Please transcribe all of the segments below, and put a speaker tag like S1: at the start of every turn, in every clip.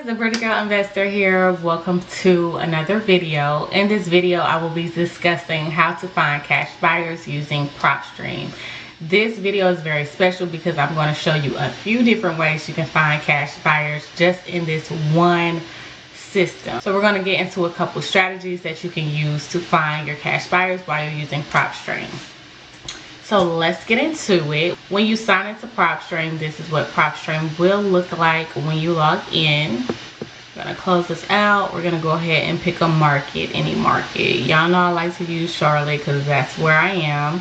S1: The Pretty Girl Investor here. Welcome to another video. In this video, I will be discussing how to find cash buyers using Propstream. This video is very special because I'm going to show you a few different ways you can find cash buyers just in this one system. So we're going to get into a couple strategies that you can use to find your cash buyers while you're using Propstream. So let's get into it. When you sign into Propstream, this is what Propstream will look like when you log in. I'm gonna close this out. We're gonna go ahead and pick a market, any market. Y'all know I like to use Charlotte because that's where I am.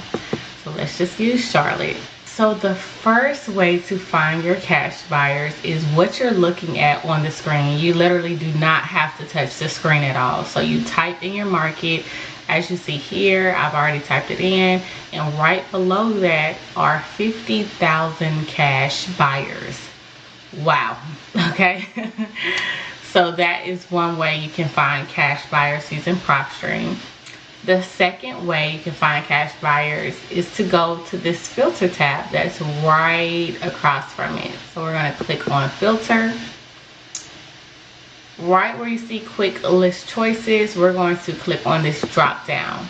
S1: So let's just use Charlotte. So the first way to find your cash buyers is what you're looking at on the screen. You literally do not have to touch the screen at all. So you type in your market. As you see here, I've already typed it in, and right below that are 50,000 cash buyers. Wow. Okay. So that is one way you can find cash buyers using Propstream. The second way you can find cash buyers is to go to this filter tab that's right across from it. So we're going to click on filter. Right where you see quick list choices, we're going to click on this drop down.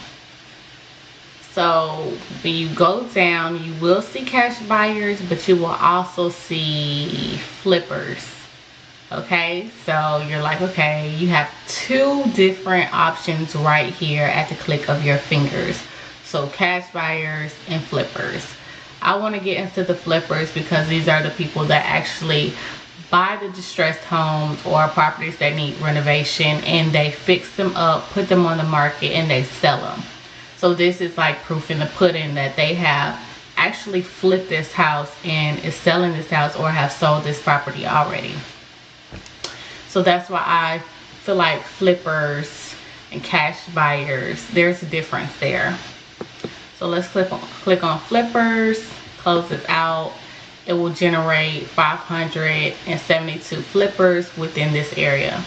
S1: So when you go down, you will see cash buyers, but you will also see flippers. Okay, so you're like, okay, you have two different options right here at the click of your fingers. So cash buyers and flippers. I want to get into the flippers because these are the people that actually buy the distressed homes or properties that need renovation, and they fix them up, put them on the market, and they sell them. So this is like proof in the pudding that they have actually flipped this house and is selling this house or have sold this property already. So that's why I feel like flippers and cash buyers, there's a difference there. So let's click on flippers, close this out. It will generate 572 flippers within this area.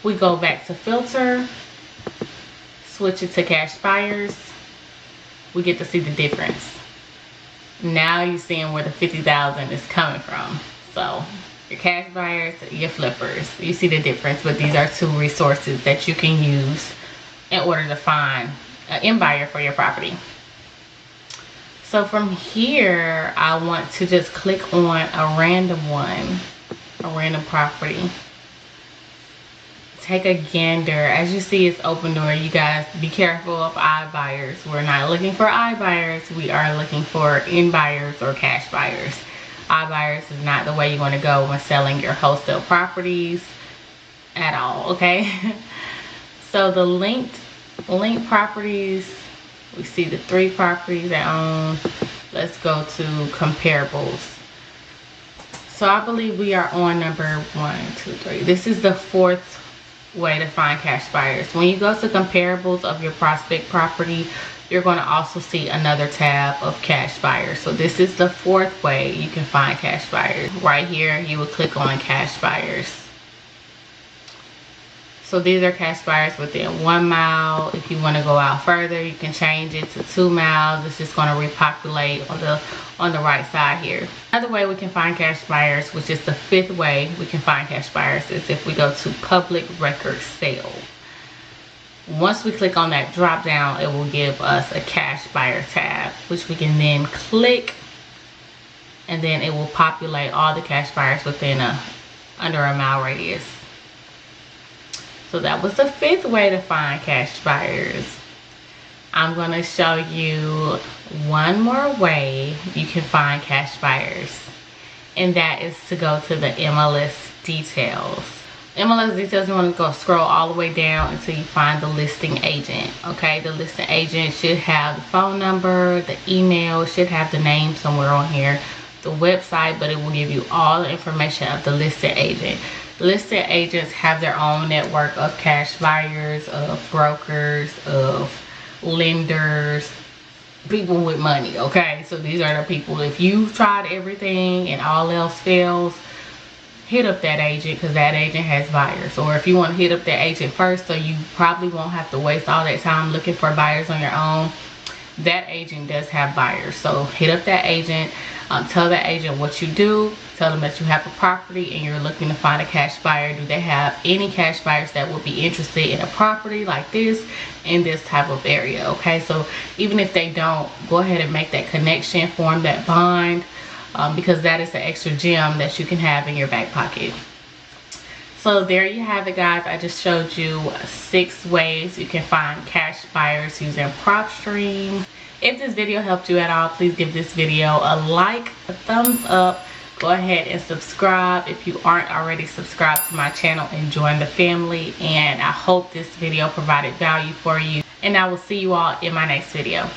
S1: We go back to filter, switch it to cash buyers. We get to see the difference. Now you're seeing where the 50,000 is coming from. So your cash buyers, your flippers. You see the difference, but these are two resources that you can use in order to find an end buyer for your property. So from here, I want to just click on a random one, a random property. Take a gander. As you see, it's open door. You guys be careful of iBuyers. We're not looking for iBuyers. We are looking for end buyers or cash buyers. iBuyers is not the way you want to go when selling your wholesale properties at all, okay? So the linked properties, we see the 3 properties I own. Let's go to comparables. So I believe we are on number 1, 2, 3. This is the 4th way to find cash buyers. When you go to comparables of your prospect property, you're going to also see another tab of cash buyers. So this is the 4th way you can find cash buyers. Right here, you will click on cash buyers. So these are cash buyers within 1 mile. If you want to go out further, you can change it to 2 miles. It's just going to repopulate on the right side here. Another way we can find cash buyers, which is the 5th way we can find cash buyers, is if we go to public record sale. Once we click on that drop down, it will give us a cash buyer tab, which we can then click, and then it will populate all the cash buyers within under a mile radius. So that was the 5th way to find cash buyers. I'm going to show you one more way you can find cash buyers, and that is to go to the MLS details. MLS details, you want to go scroll all the way down until you find the listing agent. Okay, the listing agent should have the phone number, the email, should have the name somewhere on here, the website, but it will give you all the information of the listing agent. Listed agents have their own network of cash buyers, of brokers, of lenders, people with money, okay? So these are the people, if you've tried everything and all else fails, hit up that agent because that agent has buyers. Or if you want to hit up that agent first so you probably won't have to waste all that time looking for buyers on your own, that agent does have buyers. So hit up that agent, tell that agent what you do, tell them that you have a property and you're looking to find a cash buyer. Do they have any cash buyers that would be interested in a property like this in this type of area? Okay, so even if they don't, go ahead and make that connection, form that bond, because that is an extra gem that you can have in your back pocket. So there you have it, guys. I just showed you 6 ways you can find cash buyers using Propstream. If this video helped you at all, please give this video a like, a thumbs up. Go ahead and subscribe if you aren't already subscribed to my channel, and join the family. And I hope this video provided value for you. And I will see you all in my next video.